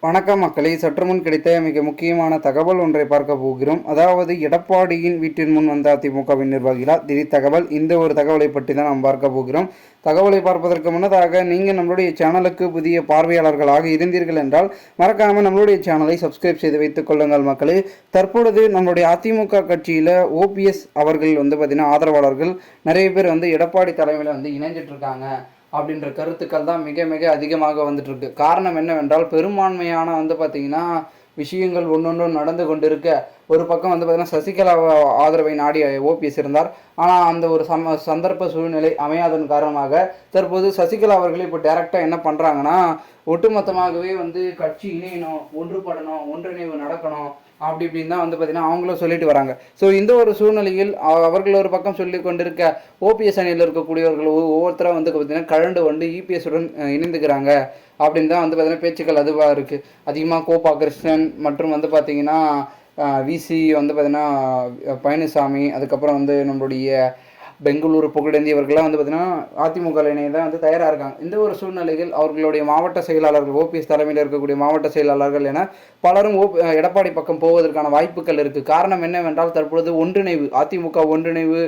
வணக்கம் மக்களே, சற்று முன் கிடைத்த மிக முக்கியமான தகவல் ஒன்றை பார்க்க போகிறோம். அதாவது எடப்பாடியின் வீட்டின் முன் வந்த அதிமுகவின் நிர்வாகிகளா திடீர் தகவல். இந்த ஒரு தகவலை பற்றி தான் நாம் பார்க்க போகிறோம். தகவலை பார்ப்பதற்கு முன்னதாக நீங்கள் நம்மளுடைய சேனலுக்கு புதிய பார்வையாளர்களாக இருந்தீர்கள் என்றால் மறக்காமல் நம்மளுடைய சேனலை சப்ஸ்கிரைப் செய்து வைத்துக் கொள்ளுங்கள் மக்களே. தற்பொழுது நம்மளுடைய அதிமுக கட்சியில் ஓபிஎஸ் அவர்கள் பார்த்தீங்கன்னா ஆதரவாளர்கள் நிறைய பேர் எடப்பாடி தலைமையில் இணைஞ்சிட்டு இருக்காங்க அப்படின்ற கருத்துக்கள் தான் மிக மிக அதிகமாக வந்துட்டுருக்கு. காரணம் என்னவென்றால் பெரும்பான்மையான பார்த்திங்கன்னா விஷயங்கள் ஒன்றொன்றும் நடந்து கொண்டு இருக்க, ஒரு பக்கம் பார்த்திங்கன்னா சசிகலா ஆதரவை நாடி ஓபிஎஸ் இருந்தார். ஆனால் அந்த ஒரு சந்தர்ப்ப சூழ்நிலை அமையாதன் காரணமாக தற்போது சசிகலா அவர்கள் இப்போ டைரெக்டாக என்ன பண்ணுறாங்கன்னா, ஒட்டுமொத்தமாகவே கட்சி இணையணும், ஒன்றுபடணும், ஒன்றிணைவு நடக்கணும் அப்படி இப்படின்னு தான் பார்த்தீங்கன்னா அவங்களும் சொல்லிட்டு வராங்க. ஸோ இந்த ஒரு சூழ்நிலையில் அவர்கள் ஒரு பக்கம் சொல்லி கொண்டிருக்க ஓபிஎஸ் அணியில் இருக்கக்கூடியவர்கள் ஒவ்வொருத்தரும் பார்த்தீங்கன்னா கழண்டு இபிஎஸ் உடன் இணைந்துக்கிறாங்க அப்படின்னு தான் பார்த்தீங்கன்னா பேச்சுக்கள் அதுவாக இருக்குது. அதிகமாக கோபா கிருஷ்ணன் மற்றும் பார்த்தீங்கன்னா விசி பார்த்தீங்கன்னா பழனிசாமி, அதுக்கப்புறம் நம்மளுடைய பெங்களூரு புகழேந்தி இவர்கள்லாம் பார்த்தீங்கன்னா அதிமுக இணைய தான் தயாராக இருக்காங்க. இந்த ஒரு சூழ்நிலையில் அவர்களுடைய மாவட்ட செயலாளர்கள், ஓபிஎஸ் தலைமையில் இருக்கக்கூடிய மாவட்ட செயலாளர்கள் என பலரும் எடப்பாடி பக்கம் போவதற்கான வாய்ப்புகள் இருக்குது. காரணம் என்னவென்றால் தற்பொழுது ஒன்றிணைவு, அதிமுக ஒன்றிணைவு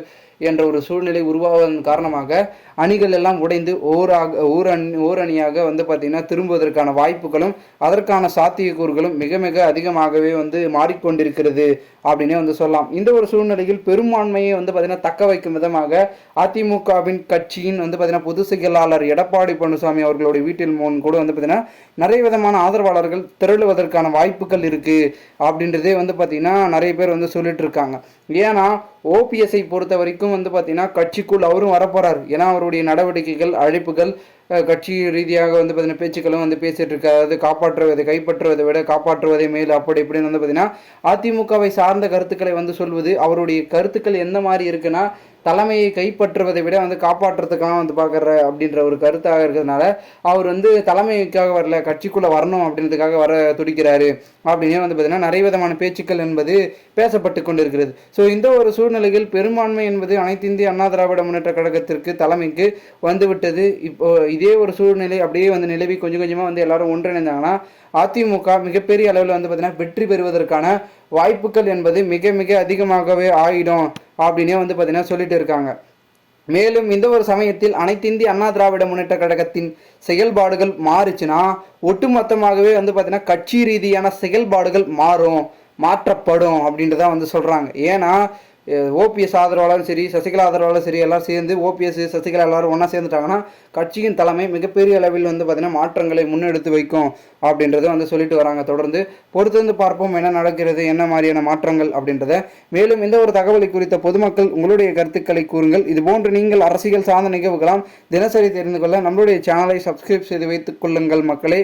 என்ற ஒரு சூழ்நிலை உருவாவதன் காரணமாக அணிகள் எல்லாம் உடைந்து ஓர் அணியாக பார்த்திங்கன்னா திரும்புவதற்கான வாய்ப்புகளும் அதற்கான சாத்தியக்கூறுகளும் மிக மிக அதிகமாகவே மாறிக்கொண்டிருக்கிறது அப்படின்னே சொல்லலாம். இந்த ஒரு சூழ்நிலையில் பெரும்பான்மையை பார்த்திங்கன்னா தக்க வைக்கும் விதமாக அதிமுகவின் கட்சியின் பார்த்திங்கன்னா பொதுச் செயலாளர் எடப்பாடி பழனிசாமி அவர்களுடைய வீட்டில் முன் கூட பார்த்திங்கன்னா நிறைய விதமான ஆதரவாளர்கள் திரளுவதற்கான வாய்ப்புகள் இருக்குது அப்படின்றதே பார்த்திங்கன்னா நிறைய பேர் சொல்லிட்டு இருக்காங்க. ஏன்னா ஓபிஎஸ்ஐ பொறுத்த வரைக்கும் பார்த்தீங்கன்னா கட்சிக்குள் அவரும் வரப்போறாரு. ஏன்னா அவருடைய நடவடிக்கைகள், அழைப்புகள், கட்சி ரீதியாக பார்த்தீங்கன்னா பேச்சுக்களும் பேசிட்டு இருக்காது. காப்பாற்றுவதை கைப்பற்றுவதை விட காப்பாற்றுவதை மேல் அப்படி இப்படின்னு பார்த்தீங்கன்னா அதிமுகவை சார்ந்த கருத்துக்களை சொல்வது, அவருடைய கருத்துக்கள் எந்த மாதிரி இருக்குன்னா தலைமையை கைப்பற்றுவதை விட காப்பாற்றுறதுக்காக பார்க்குற அப்படின்ற ஒரு கருத்தாக இருக்கிறதுனால அவர் தலைமைக்காக வரல, கட்சிக்குள்ளே வரணும் அப்படின்றதுக்காக வர துடிக்கிறாரு அப்படின்னே பார்த்தீங்கன்னா நிறைய விதமான பேச்சுக்கள் என்பது பேசப்பட்டு கொண்டிருக்கிறது. ஸோ இந்த ஒரு சூழ்நிலையில் பெரும்பான்மை என்பது அனைத்து இந்திய அண்ணா திராவிட முன்னேற்ற கழகத்திற்கு தலைமைக்கு வந்துவிட்டது. இப்போ இதே ஒரு சூழ்நிலை அப்படியே நிலவி கொஞ்சம் கொஞ்சமாக எல்லாரும் ஒன்றிணைந்தாங்கன்னா அதிமுக மிகப்பெரிய அளவில் பார்த்தீங்கன்னா வெற்றி பெறுவதற்கான வாய்ப்புகள் என்பது மிக மிக அதிகமாகவே ஆயிடும் அப்படின்னே பார்த்தீங்கன்னா சொல்லிட்டு இருக்காங்க. மேலும் இந்த ஒரு சமயத்தில் அனைத்து இந்திய அண்ணா திராவிட முன்னேற்ற கழகத்தின் செயல்பாடுகள் மாறுச்சுன்னா ஒட்டுமொத்தமாகவே பார்த்தீங்கன்னா கட்சி ரீதியான செயல்பாடுகள் மாற்றப்படும் அப்படின்றத சொல்கிறாங்க. ஏன்னா ஓபிஎஸ் ஆதரவாளரும் சரி, சசிகலா ஆதரவாளரும் சரி, எல்லாம் சேர்ந்து ஓபிஎஸ் சசிகலா எல்லாரும் ஒன்றா சேர்ந்துட்டாங்கன்னா கட்சியின் தலைமை மிகப்பெரிய அளவில் பார்த்தீங்கன்னா மாற்றங்களை முன்னெடுத்து வைக்கும் அப்படின்றத சொல்லிட்டு வராங்க. தொடர்ந்து பொறுத்திருந்து பார்ப்போம் என்ன நடக்கிறது, என்ன மாதிரியான மாற்றங்கள் அப்படின்றத. மேலும் இந்த ஒரு தகவலை குறித்த பொதுமக்கள் உங்களுடைய கருத்துக்களை கூறுங்கள். இதுபோன்று நீங்கள் அரசியல் சார்ந்த நிகழ்வுகளாம் தினசரி தெரிந்து கொள்ள நம்மளுடைய சேனலை சப்ஸ்கிரைப் செய்து வைத்துக் கொள்ளுங்கள் மக்களே.